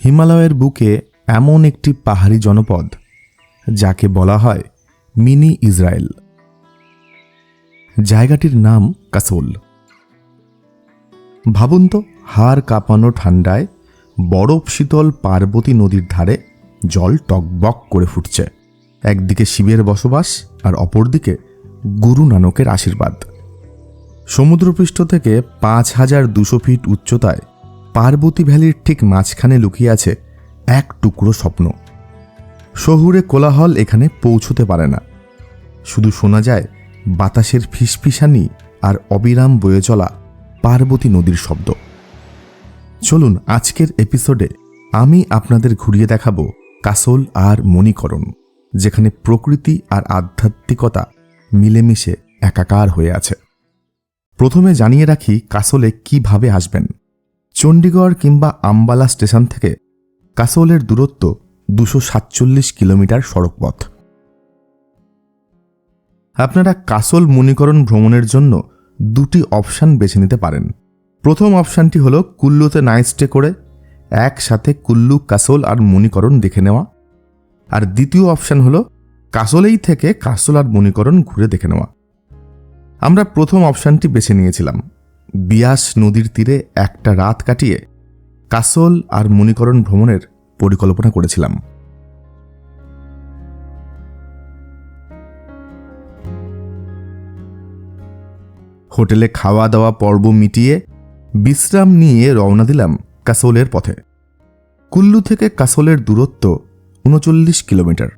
হিমালয়ের বুকে এমন একটি পাহাড়ি জনপদ যাকে বলা হয় মিনি ইসরায়েল। জায়গাটির নাম কাসোল। ভাবুন তো, হাড় কাঁপানো ঠান্ডায় বরফ শীতল পার্বতী নদীর ধারে জল টকবক করে ফুটছে। একদিকে শিবের বসবাস আর অপরদিকে গুরু নানকের আশীর্বাদ। সমুদ্রপৃষ্ঠ থেকে ৫,২০০ ফিট উচ্চতায় পার্বতী ভ্যালির ঠিক মাঝখানে লুকিয়ে আছে এক টুকরো স্বপ্ন। শহুরে কোলাহল এখানে পৌঁছতে পারে না, শুধু শোনা যায় বাতাসের ফিসফিসানি আর অবিরাম বয়ে চলা পার্বতী নদীর শব্দ। চলুন আজকের এপিসোডে আমি আপনাদের ঘুরিয়ে দেখাবো কাসোল আর মণিকরণ, যেখানে প্রকৃতি আর আধ্যাত্মিকতা মিলেমিশে একাকার হয়ে আছে। প্রথমে জানিয়ে রাখি কাসোলে কিভাবে আসবেন। চণ্ডীগড় কিংবা আম্বালা স্টেশন থেকে কাসোলের দূরত্ব ২৪৭ কিলোমিটার সড়কপথ। আপনারা কাসোল মণিকরণ ভ্রমণের জন্য দুটি অপশান বেছে নিতে পারেন। প্রথম অপশানটি হলো কুল্লুতে নাইট স্টে করে একসাথে কুল্লু, কাসোল আর মণিকরণ দেখে নেওয়া। আর দ্বিতীয় অপশান হলো কাসোলেই থেকে কাসোল আর মণিকরণ ঘুরে দেখে নেওয়া। আমরা প্রথম অপশানটি বেছে নিয়েছিলাম। বিয়াস নদীর তীরে একটা রাত কাটিয়ে কাসোল আর মণিকরণ ভ্রমণের পরিকল্পনা করেছিলাম। হোটেলে খাওয়া দাওয়া পর্ব মিটিয়ে বিশ্রাম নিয়ে রওনা দিলাম কাসোলের পথে। কুল্লু থেকে কাসোলের দূরত্ব ৩৯ কিলোমিটার।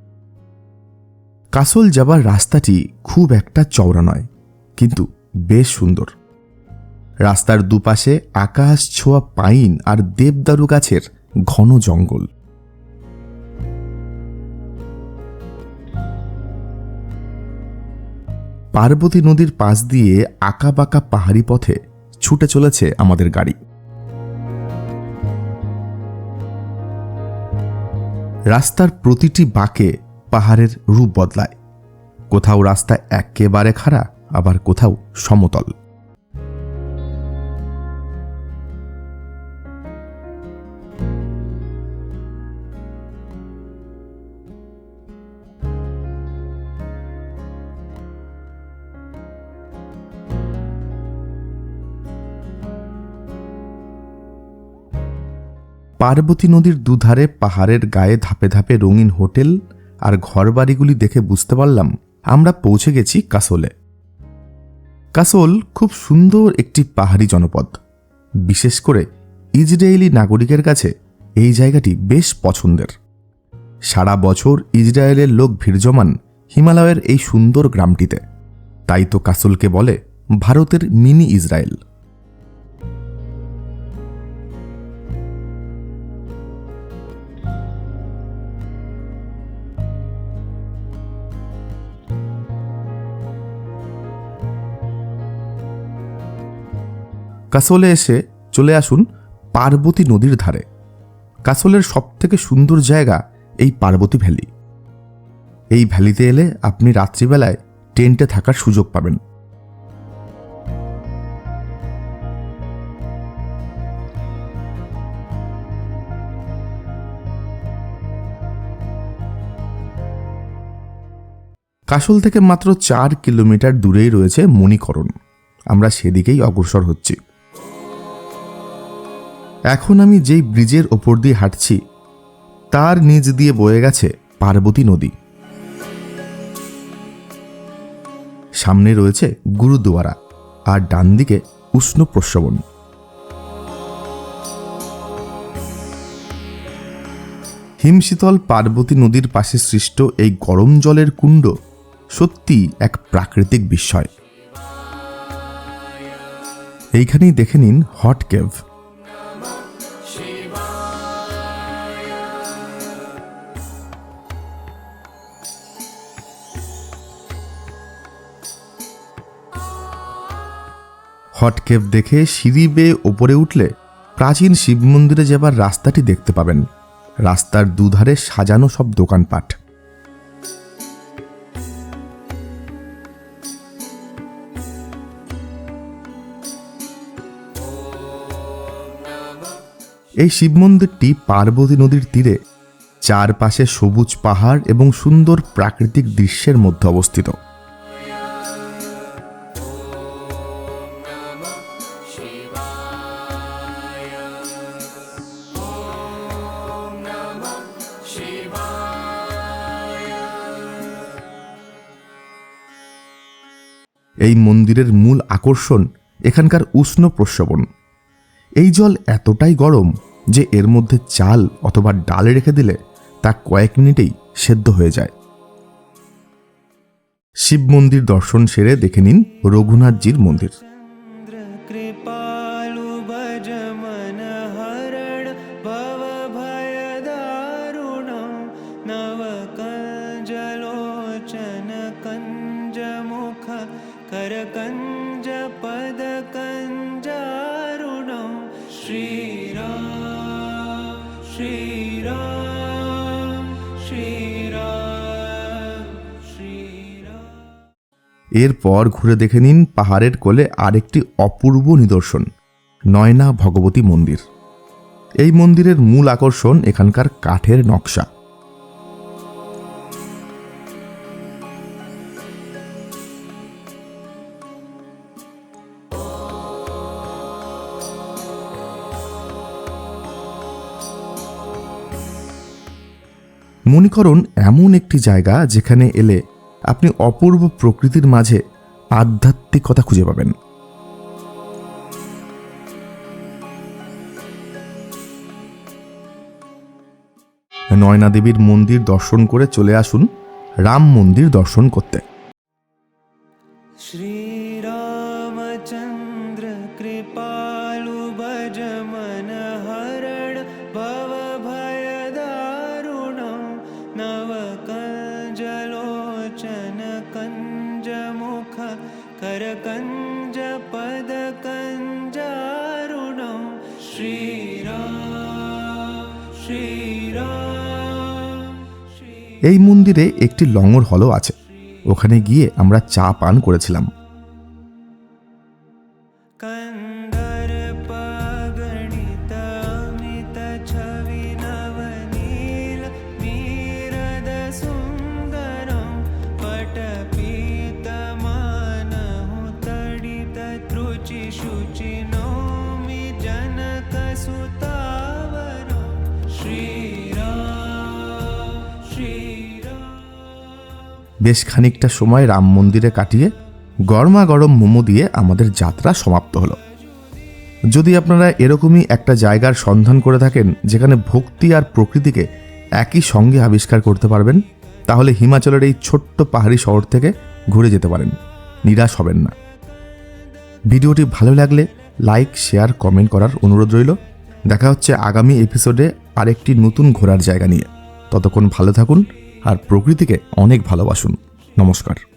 কাসোল যাবার রাস্তাটি খুব একটা চওড়া নয়, কিন্তু বেশ সুন্দর। রাস্তার দুপাশে আকাশ ছোঁয়া পাইন আর দেবদারু গাছের ঘন জঙ্গল। পার্বতী নদীর পাশ দিয়ে আঁকাবাঁকা পাহাড়ি পথে ছুটে চলেছে আমাদের গাড়ি। রাস্তার প্রতিটি বাঁকে পাহাড়ের রূপ বদলায়। কোথাও রাস্তা একেবারে খাড়া, আবার কোথাও সমতল। পার্বতী নদীর দুধারে পাহাড়ের গায়ে ধাপে ধাপে রঙিন হোটেল আর ঘরবাড়িগুলি দেখে বুঝতে পারলাম আমরা পৌঁছে গেছি কাসোলে। কাসোল খুব সুন্দর একটি পাহাড়ি জনপদ। বিশেষ করে ইসরায়েলি নাগরিকের কাছে এই জায়গাটি বেশ পছন্দের। সারা বছর ইসরায়েলের লোক ভিড় জমান হিমালয়ের এই সুন্দর গ্রামটিতে। তাই তো কাসোলকে বলে ভারতের মিনি ইসরায়েল। কাসোলে এসে চলে আসুন পার্বতী নদীর ধারে। কাসোলের সবথেকে সুন্দর জায়গা এই পার্বতী ভ্যালি। এই ভ্যালিতে এলে আপনি রাত্রিবেলায় টেন্টে থাকার সুযোগ পাবেন। কাসোল থেকে মাত্র ৪ কিলোমিটার দূরেই রয়েছে মণিকরণ। আমরা সেদিকেই অগ্রসর হচ্ছি। এখন আমি যেই ব্রিজের ওপর দিয়ে হাঁটছি তার নিচ দিয়ে বয়ে গেছে পার্বতী নদী। সামনে রয়েছে গুরুদুয়ারা আর ডান দিকে উষ্ণ প্রস্রবণ। হিমশীতল পার্বতী নদীর পাশে সৃষ্ট এই গরম জলের কুণ্ড সত্যি এক প্রাকৃতিক বিস্ময়। এইখানেই দেখে নিন হট কেভ। হট কেভ দেখে সিঁড়ি বেয়ে ওপরে উঠলে প্রাচীন শিব মন্দিরে যাবার রাস্তাটি দেখতে পাবেন। রাস্তার দুধারে সাজানো সব দোকানপাট। এই শিব মন্দিরটি পার্বতী নদীর তীরে চারপাশে সবুজ পাহাড় এবং সুন্দর প্রাকৃতিক দৃশ্যের মধ্যে অবস্থিত। এই মন্দিরের মূল আকর্ষণ এখানকার উষ্ণ প্রস্রবণ। এই জল এতটাই গরম যে এর মধ্যে চাল অথবা ডাল রেখে দিলে তা কয়েক মিনিটেই সেদ্ধ হয়ে যায়। শিব মন্দির দর্শন সেরে দেখে নিন রঘুনাথজির মন্দির। करकंज पद कंजारुणं श्रीराम श्रीराम श्रीराम श्रीराम। এরপর ঘুরে দেখে নিন পাহাড়ের কোলে আরেকটি অপূর্ব নিদর্শন, নয়না ভগবতী মন্দির। এই মন্দিরের মূল আকর্ষণ এখানকার কাঠের নকশা। মণিকরণ এমন একটি জায়গা যেখানে এলে আপনি অপূর্ব প্রকৃতির মাঝে আধ্যাত্মিকতা খুঁজে পাবেন। নয়না দেবীর মন্দির দর্শন করে চলে আসুন রাম মন্দির দর্শন করতে। श्रीरामचन्द्र कृपालु भज मन हरण भव भयदारुणं नवकञ्जलोचन कञ्जमुख करकञ्ज पद कञ्जारुणं श्रीराम श्रीराम। এই মন্দিরে একটি লঙ্গর হলও আছে, ওখানে গিয়ে আমরা চা পান করেছিলাম। বেশ খানিকটা সময় রাম মন্দিরে কাটিয়ে গরমা গরম মোমো দিয়ে আমাদের যাত্রা সমাপ্ত হলো। যদি আপনারা এরকমই একটা জায়গার সন্ধান করে থাকেন যেখানে ভক্তি আর প্রকৃতিকে একই সঙ্গে আবিষ্কার করতে পারবেন, তাহলে হিমাচলের এই ছোট্ট পাহাড়ি শহর থেকে ঘুরে যেতে পারেন, নিরাশ হবেন না। ভিডিওটি ভালো লাগলে লাইক, শেয়ার, কমেন্ট করার অনুরোধ রইল। দেখা হচ্ছে আগামী এপিসোডে আরেকটি নতুন ঘোরার জায়গা নিয়ে। ততক্ষণ ভালো থাকুন আর প্রকৃতিকে অনেক ভালোবাসুন। নমস্কার।